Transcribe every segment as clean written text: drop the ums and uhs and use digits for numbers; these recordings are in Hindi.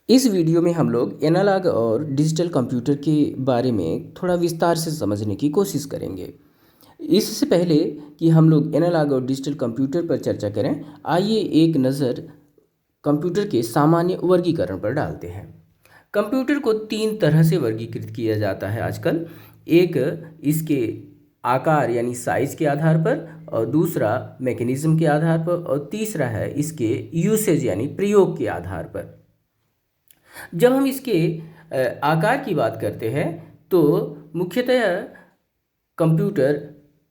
इस वीडियो में हम लोग एनालॉग और डिजिटल कंप्यूटर के बारे में थोड़ा विस्तार से समझने की कोशिश करेंगे। इससे पहले कि हम लोग एनालॉग और डिजिटल कंप्यूटर पर चर्चा करें, आइए एक नज़र कंप्यूटर के सामान्य वर्गीकरण पर डालते हैं। कंप्यूटर को तीन तरह से वर्गीकृत किया जाता है आजकल। एक इसके आकार यानी साइज के आधार पर, और दूसरा मैकेनिज्म के आधार पर, और तीसरा है इसके यूसेज यानी प्रयोग के आधार पर। जब हम इसके आकार की बात करते हैं तो मुख्यतः कंप्यूटर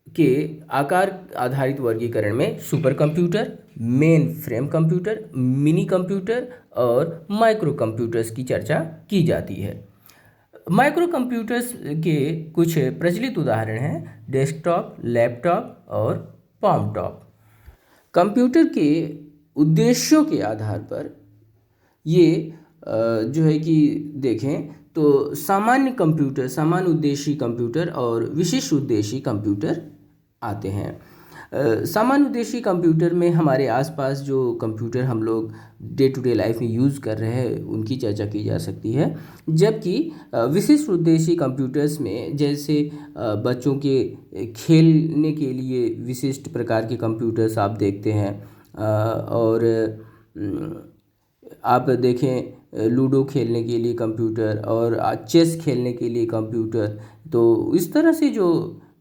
के आकार आधारित वर्गीकरण में super computer, main frame computer, mini computer और माइक्रो कंप्यूटर्स की चर्चा की जाती है। माइक्रो कंप्यूटर्स के कुछ प्रचलित उदाहरण हैं डेस्कटॉप, लैपटॉप और palm टॉप। कंप्यूटर के उद्देश्यों के आधार पर ये जो है कि देखें तो सामान्य कंप्यूटर, सामान्य उद्देश्य कंप्यूटर और विशिष्ट उद्देश्य कंप्यूटर आते हैं। सामान्य उद्देश्य कंप्यूटर में हमारे आसपास जो कंप्यूटर हम लोग डे टू डे लाइफ में यूज़ कर रहे हैं उनकी चर्चा की जा सकती है, जबकि विशिष्ट उद्देश्य कंप्यूटर्स में जैसे बच्चों के खेलने के लिए विशिष्ट प्रकार के कंप्यूटर्स आप देखते हैं। और आप देखें लूडो खेलने के लिए कंप्यूटर और चेस खेलने के लिए कंप्यूटर। तो इस तरह से जो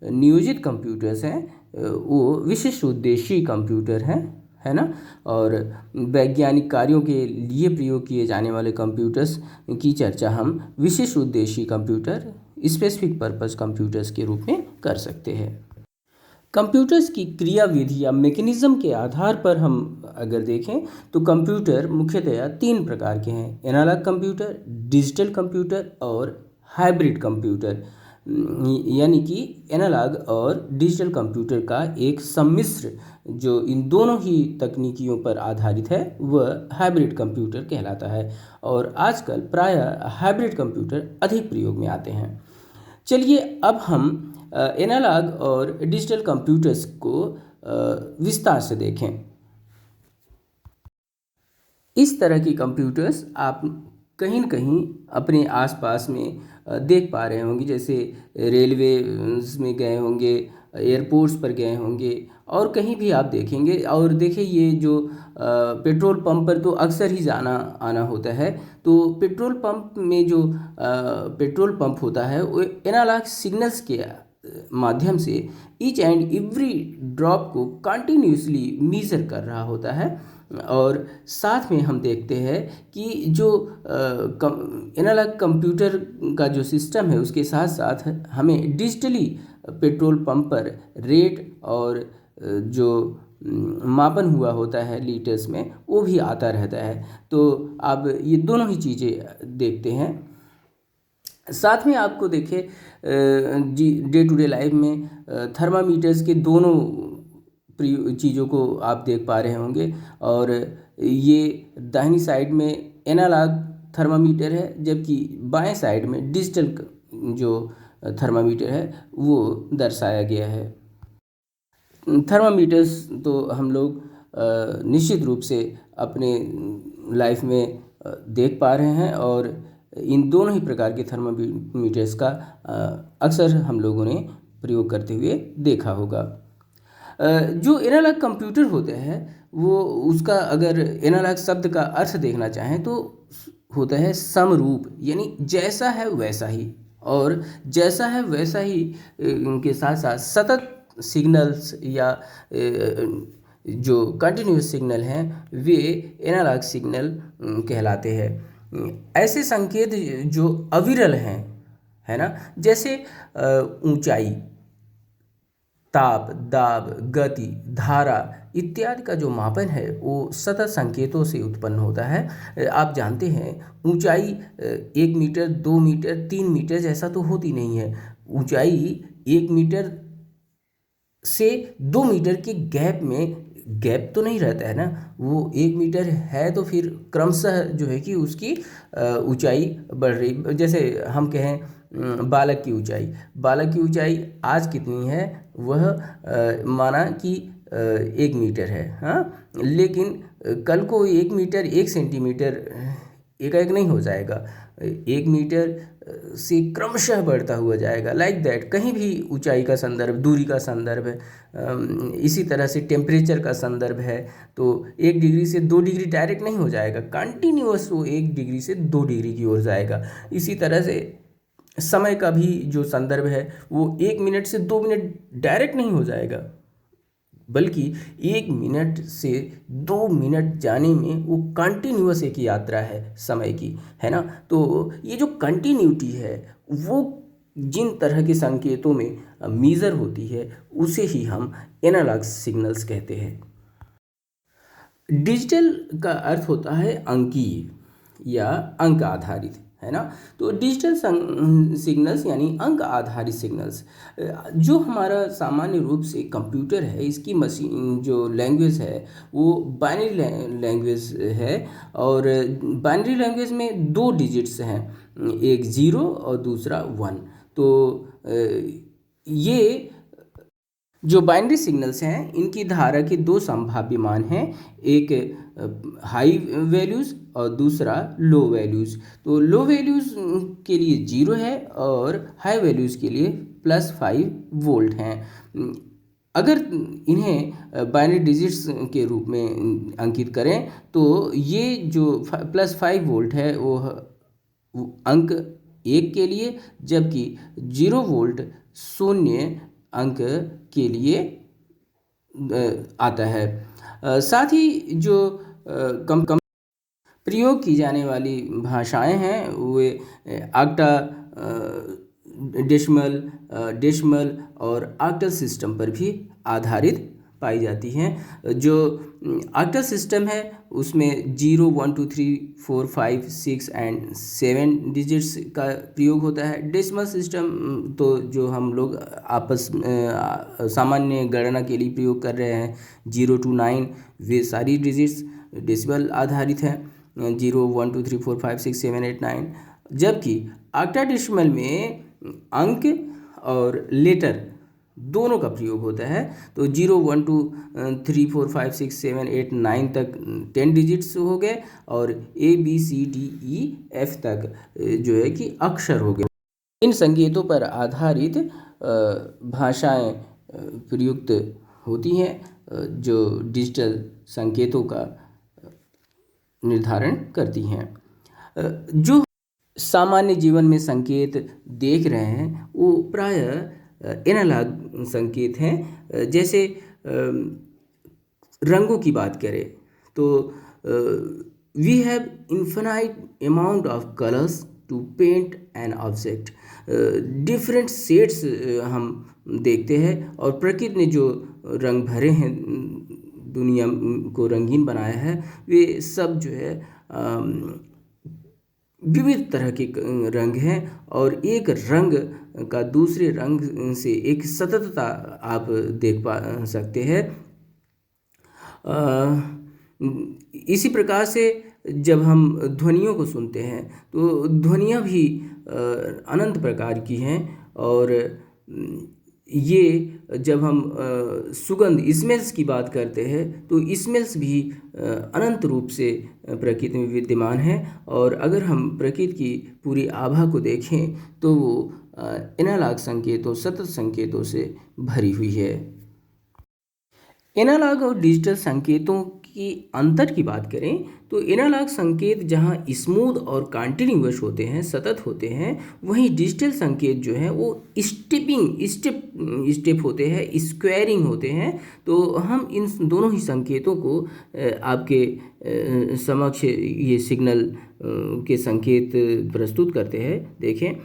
नियोजित कंप्यूटर्स हैं वो विशिष्ट उद्देश्य कंप्यूटर हैं, है ना। और वैज्ञानिक कार्यों के लिए प्रयोग किए जाने वाले कंप्यूटर्स की चर्चा हम विशिष्ट उद्देश्य कंप्यूटर, स्पेसिफिक पर्पस कंप्यूटर्स के रूप में कर सकते हैं। कंप्यूटर्स की क्रियाविधि या मैकेनिज्म के आधार पर हम अगर देखें तो कंप्यूटर मुख्यतः तीन प्रकार के हैं: एनालॉग कंप्यूटर, डिजिटल कंप्यूटर और हाइब्रिड कंप्यूटर। यानी कि एनालॉग और डिजिटल कंप्यूटर का एक सम्मिश्र जो इन दोनों ही तकनीकियों पर आधारित है वह हाइब्रिड कंप्यूटर कहलाता है। और आजकल प्रायः हाइब्रिड कंप्यूटर अधिक प्रयोग में आते हैं। चलिए अब हम एनालॉग और डिजिटल कंप्यूटर्स को विस्तार से देखें। इस तरह की कंप्यूटर्स आप कहीं न कहीं अपने आसपास में देख पा रहे होंगे, जैसे रेलवे में गए होंगे, एयरपोर्ट्स पर गए होंगे और कहीं भी आप देखेंगे। और देखिए ये जो पेट्रोल पंप पर तो अक्सर ही जाना आना होता है। तो पेट्रोल पंप में जो पेट्रोल पंप होता है वो एनालॉग सिग्नल्स के माध्यम से ईच एंड एवरी ड्रॉप को कंटिन्यूसली मीज़र कर रहा होता है। और साथ में हम देखते हैं कि जो एनालॉग कंप्यूटर का जो सिस्टम है उसके साथ साथ हमें डिजिटली पेट्रोल पंप पर रेट और जो मापन हुआ होता है लीटर्स में वो भी आता रहता है। तो आप ये दोनों ही चीज़ें देखते हैं। साथ में आपको देखिए जी डे टू डे लाइफ में थर्मामीटर्स के दोनों चीज़ों को आप देख पा रहे होंगे। और ये दाहिनी साइड में एनालॉग थर्मामीटर है, जबकि बाएं साइड में डिजिटल जो थर्मामीटर है वो दर्शाया गया है। थर्मामीटर्स तो हम लोग निश्चित रूप से अपने लाइफ में देख पा रहे हैं और इन दोनों ही प्रकार के थर्मामीटर्स का अक्सर हम लोगों ने प्रयोग करते हुए देखा होगा। जो एनालॉग कंप्यूटर होते हैं वो उसका अगर एनालॉग शब्द का अर्थ देखना चाहें तो होता है समरूप, यानी जैसा है वैसा ही। और जैसा है वैसा ही के साथ साथ सतत सिग्नल्स या जो कंटिन्यूस सिग्नल हैं वे एनालॉग सिग्नल कहलाते हैं। ऐसे संकेत जो अविरल हैं, है ना, जैसे ऊंचाई, ताप, दाब, गति, धारा इत्यादि का जो मापन है वो सतत संकेतों से उत्पन्न होता है। आप जानते हैं ऊंचाई 1 मीटर, 2 मीटर, 3 मीटर जैसा तो होती नहीं है। ऊंचाई 1 मीटर से 2 मीटर के गैप में गैप तो नहीं रहता है ना, वो 1 मीटर है तो फिर क्रमशः जो है कि उसकी ऊंचाई बढ़ रही। जैसे हम कहें बालक की ऊंचाई आज कितनी है, वह माना कि 1 मीटर है, हाँ। लेकिन कल को 1 मीटर 1 सेंटीमीटर एकाएक नहीं हो जाएगा, 1 मीटर से क्रमशः बढ़ता हुआ जाएगा, लाइक दैट। कहीं भी ऊंचाई का संदर्भ, दूरी का संदर्भ है, इसी तरह से टेम्परेचर का संदर्भ है, तो 1 डिग्री से 2 डिग्री डायरेक्ट नहीं हो जाएगा, कंटिन्यूअस वो 1 डिग्री से 2 डिग्री की ओर जाएगा। इसी तरह से समय का भी जो संदर्भ है वो 1 मिनट से 2 मिनट डायरेक्ट नहीं हो जाएगा, बल्कि 1 मिनट से 2 मिनट जाने में वो कंटिन्यूअस एक यात्रा है समय की, है ना। तो ये जो कंटिन्यूटी है वो जिन तरह के संकेतों में मेजर होती है उसे ही हम एनालॉग सिग्नल्स कहते हैं। डिजिटल का अर्थ होता है अंकीय या अंक आधारित, है ना। तो डिजिटल सिग्नल्स यानी अंक आधारित सिग्नल्स, जो हमारा सामान्य रूप से कंप्यूटर है, इसकी मशीन जो लैंग्वेज है वो बाइनरी लैंग्वेज है। और बाइनरी लैंग्वेज में 2 डिजिट्स हैं, एक 0 और दूसरा 1। तो ये जो बाइनरी सिग्नल्स हैं इनकी धारा के 2 संभाव्य मान हैं, एक हाई वैल्यूज़ और दूसरा लो वैल्यूज़। तो लो वैल्यूज़ के लिए 0 है और हाई वैल्यूज़ के लिए +5 वोल्ट हैं। अगर इन्हें बाइनरी डिजिट्स के रूप में अंकित करें तो ये जो +5 वोल्ट है वो अंक 1 के लिए, जबकि 0 वोल्ट 0 अंक के लिए आता है। साथ ही जो कम प्रयोग की जाने वाली भाषाएं हैं वे ऑक्टा डेसिमल और ऑक्टल सिस्टम पर भी आधारित पाई जाती हैं। जो ऑक्टल सिस्टम है उसमें 0, 1, 2, 3, 4, 5, 6 एंड 7 डिजिट्स का प्रयोग होता है। डेसिमल सिस्टम तो जो हम लोग आपस सामान्य गणना के लिए प्रयोग कर रहे हैं, 0 to 9, वे सारी डिजिट्स डेसिमल आधारित हैं, 0, 1, 2, 3, 4, 5, 6, 7, 8, 9। जबकि ऑक्टाडेसिमल में अंक और लेटर दोनों का प्रयोग होता है। तो 0, 1, 2, 3, 4, 5, 6, 7, 8, 9 तक 10 डिजिट्स हो गए और ABCDEF तक जो है कि अक्षर हो गए। इन संकेतों पर आधारित भाषाएं प्रयुक्त होती हैं जो डिजिटल संकेतों का निर्धारण करती हैं। जो सामान्य जीवन में संकेत देख रहे हैं वो प्रायः एनालॉग संकेत हैं। जैसे रंगों की बात करें तो we have infinite amount of colours to paint an object. Different shades हम देखते हैं और प्रकृति ने जो रंग भरे हैं, दुनिया को रंगीन बनाया है, वे सब जो है विविध तरह के रंग हैं और एक रंग का दूसरे रंग से एक सततता आप देख पा सकते हैं। इसी प्रकार से जब हम ध्वनियों को सुनते हैं तो ध्वनियाँ भी अनंत प्रकार की हैं और ये जब हम सुगंध स्मेल्स की बात करते हैं तो स्मेल्स भी अनंत रूप से प्रकृति में विद्यमान है। और अगर हम प्रकृति की पूरी आभा को देखें तो वो एनालॉग संकेतों, सतत संकेतों से भरी हुई है। एनालॉग और डिजिटल संकेतों की अंतर की बात करें तो एनालॉग संकेत जहां स्मूथ और कंटिन्यूअस होते हैं, सतत होते हैं, वहीं डिजिटल संकेत जो हैं वो स्टेप होते हैं, स्क्वायरिंग होते हैं। तो हम इन दोनों ही संकेतों को आपके समक्ष ये सिग्नल के संकेत प्रस्तुत करते हैं। देखें,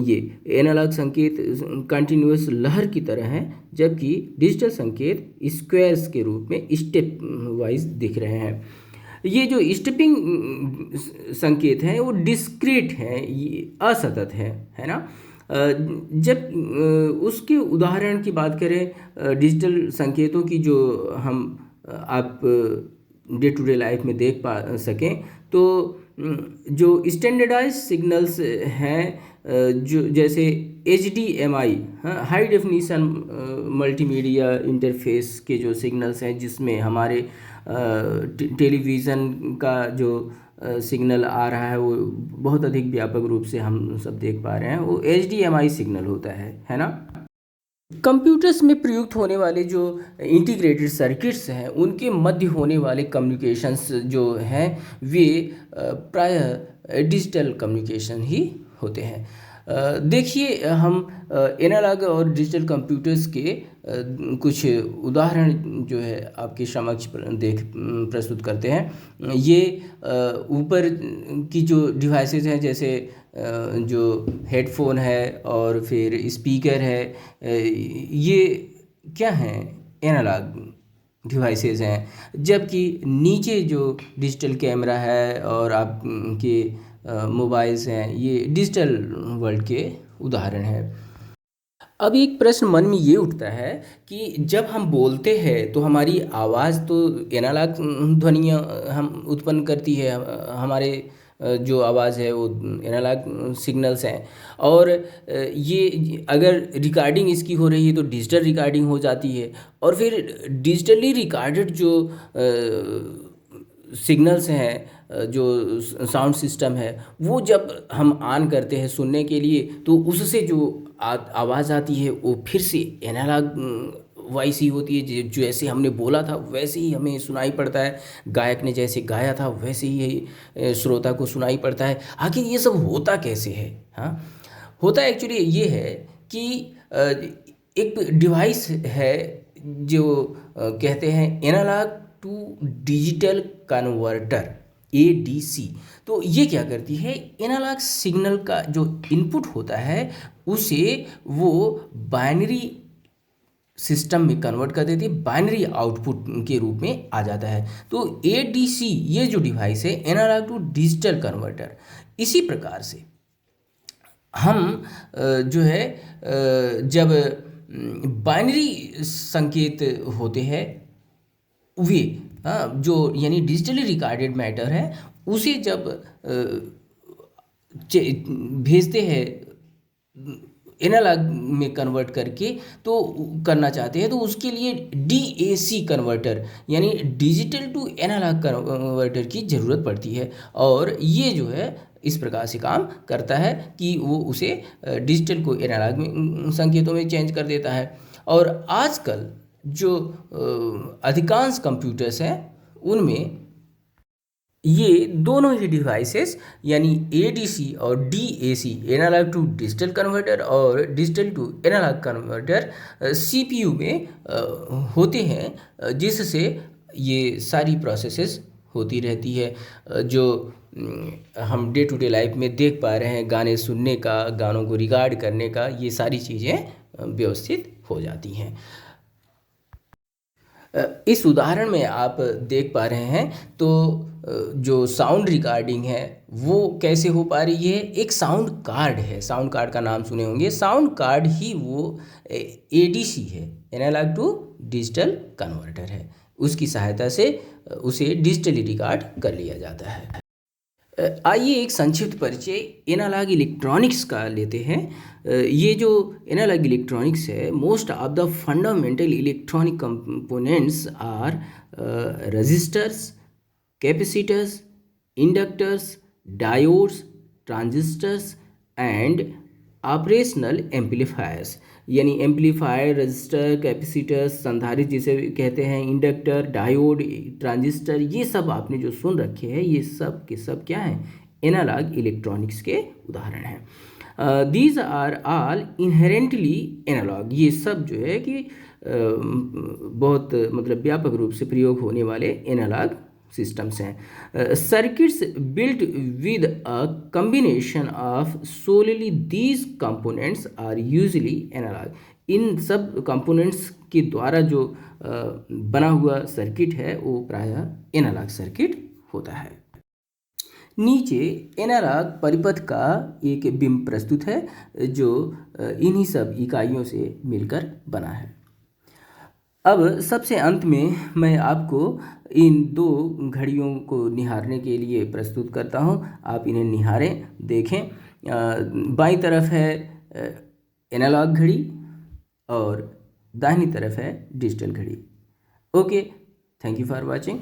ये एनालॉग संकेत कंटिन्यूअस लहर की तरह हैं, जबकि डिजिटल संकेत स्क्वायर्स के रूप में स्टेप वाइज दिख रहे हैं। ये जो स्टेपिंग संकेत हैं वो डिस्क्रीट हैं, ये असतत है ना। जब उसके उदाहरण की बात करें डिजिटल संकेतों की जो हम आप डे टू डे लाइफ में देख पा सकें, तो जो स्टैंडर्डाइज सिग्नल्स हैं जो जैसे HDMI, high definition multimedia interface के जो सिग्नल्स हैं जिसमें हमारे टेलीविज़न का जो सिग्नल आ रहा है वो बहुत अधिक व्यापक रूप से हम सब देख पा रहे हैं, वो HDMI सिग्नल होता है ना। कंप्यूटर्स में प्रयुक्त होने वाले जो इंटीग्रेटेड सर्किट्स हैं उनके मध्य होने वाले कम्युनिकेशंस जो हैं वे प्रायः डिजिटल कम्युनिकेशन ही होते हैं। देखिए हम एनालॉग और डिजिटल कंप्यूटर्स के कुछ उदाहरण जो है आपके समक्ष प्रस्तुत करते हैं। ये ऊपर की जो डिवाइसेस हैं जैसे जो हेडफोन है और फिर स्पीकर है, ये क्या हैं, एनालॉग डिवाइसेस हैं, जबकि नीचे जो डिजिटल कैमरा है और आपके मोबाइल्स हैं ये डिजिटल वर्ल्ड के उदाहरण हैं। अब एक प्रश्न मन में ये उठता है कि जब हम बोलते हैं तो हमारी आवाज़ तो एनालॉग ध्वनियाँ हम उत्पन्न करती है, हमारे जो आवाज़ है वो एनालॉग सिग्नल्स हैं, और ये अगर रिकॉर्डिंग इसकी हो रही है तो डिजिटल रिकॉर्डिंग हो जाती है, और फिर डिजिटली रिकॉर्डेड जो सिग्नल्स हैं, जो साउंड सिस्टम है वो जब हम ऑन करते हैं सुनने के लिए तो उससे जो आवाज़ आती है वो फिर से एनालॉग वॉइस ही होती है, जैसे हमने बोला था वैसे ही हमें सुनाई पड़ता है, गायक ने जैसे गाया था वैसे ही श्रोता को सुनाई पड़ता है। आखिर ये सब होता कैसे है? हाँ, होता एक्चुअली ये है कि एक डिवाइस है जो कहते हैं analogue to digital converter, ADC। तो ये क्या करती है, एनालॉग सिग्नल का जो इनपुट होता है उसे वो बाइनरी सिस्टम में कन्वर्ट कर देती है, बाइनरी आउटपुट के रूप में आ जाता है। तो ADC ये जो डिवाइस है एनालॉग टू डिजिटल कन्वर्टर, इसी प्रकार से हम जो है जब बाइनरी संकेत होते हैं वे जो यानी डिजिटली रिकॉर्डेड मैटर है उसे जब भेजते हैं एनालॉग में कन्वर्ट करके तो करना चाहते हैं तो उसके लिए DAC कन्वर्टर यानी डिजिटल टू एनालॉग कन्वर्टर की ज़रूरत पड़ती है, और ये जो है इस प्रकार से काम करता है कि वो उसे डिजिटल को एनालॉग में संकेतों में चेंज कर देता है। और आजकल जो अधिकांश कंप्यूटर्स हैं उनमें ये दोनों ही डिवाइसेस यानी ADC और DAC analog to digital converter और digital to analog converter CPU में होते हैं, जिससे ये सारी प्रोसेसेस होती रहती है जो हम डे टू डे लाइफ में देख पा रहे हैं, गाने सुनने का, गानों को रिकॉर्ड करने का, ये सारी चीज़ें व्यवस्थित हो जाती हैं। इस उदाहरण में आप देख पा रहे हैं तो जो साउंड रिकॉर्डिंग है वो कैसे हो पा रही है। एक साउंड कार्ड है, साउंड कार्ड का नाम सुने होंगे, साउंड कार्ड ही वो ADC है, एनालॉग टू डिजिटल कन्वर्टर है, उसकी सहायता से उसे डिजिटली रिकॉर्ड कर लिया जाता है। आइए एक संक्षिप्त परिचय एनालॉग इलेक्ट्रॉनिक्स का लेते हैं। ये जो एनालॉग इलेक्ट्रॉनिक्स है, most of the fundamental electronic components are resistors, capacitors, inductors, diodes, transistors and operational amplifiers, यानी एम्पलीफायर, रजिस्टर, कैपेसिटर, संधारित्र जिसे कहते हैं, इंडक्टर, डायोड, ट्रांजिस्टर, ये सब आपने जो सुन रखे हैं ये सब के सब क्या हैं, एनालॉग इलेक्ट्रॉनिक्स के उदाहरण हैं। These are all inherently analogue, ये सब जो है कि बहुत मतलब व्यापक रूप से प्रयोग होने वाले एनालॉग सिस्टम्स हैं। Circuits built with a combination of solely these components are usually analog, इन सब कंपोनेंट्स के द्वारा जो बना हुआ सर्किट है वो प्रायः एनालॉग सर्किट होता है। नीचे एनालॉग परिपथ का एक बिंब प्रस्तुत है जो इन्हीं सब इकाइयों से मिलकर बना है। अब सबसे अंत में मैं आपको इन दो घड़ियों को निहारने के लिए प्रस्तुत करता हूं, आप इन्हें निहारें, देखें। बाईं तरफ है एनालॉग घड़ी और दाहिनी तरफ है डिजिटल घड़ी। Okay, thank you for watching.